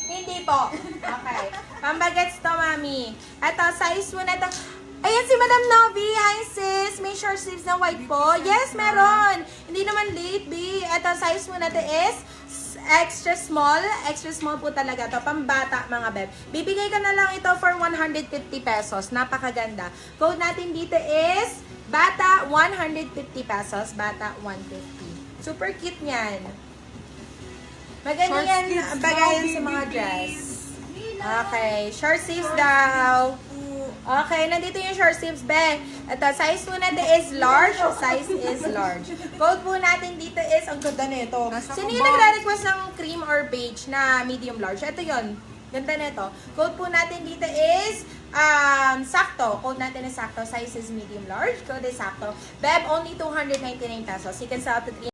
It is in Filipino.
Hindi po. Okay. Pambagets to, mami. Ito, size mo na to. Ayan si Madam Novi. Hi, sis. May short sleeves na white po. Yes, meron. Hindi naman late, B. Ito, size mo na to is extra small. Extra small po talaga to. Pambata, mga beb. Bibigay ka na lang ito for 150 pesos. Napakaganda. Code natin dito is bata 150 pesos. Bata 150. Super cute niyan. Maganda Short yan, sleeves bagayan daw, sa mga baby. dress. Okay, short sleeves daw. Okay, nandito yung short sleeves, be. Ito, size po natin is large. Size is large. Code po natin dito is, ang ganda nito. Sino yung nagre-request ng cream or beige na medium large? Ito yun. Ganda nito. Code po natin dito is sakto. Code natin is sakto. Size is medium large. Code is sakto. Beb, only 299 pesos. You can sell to 3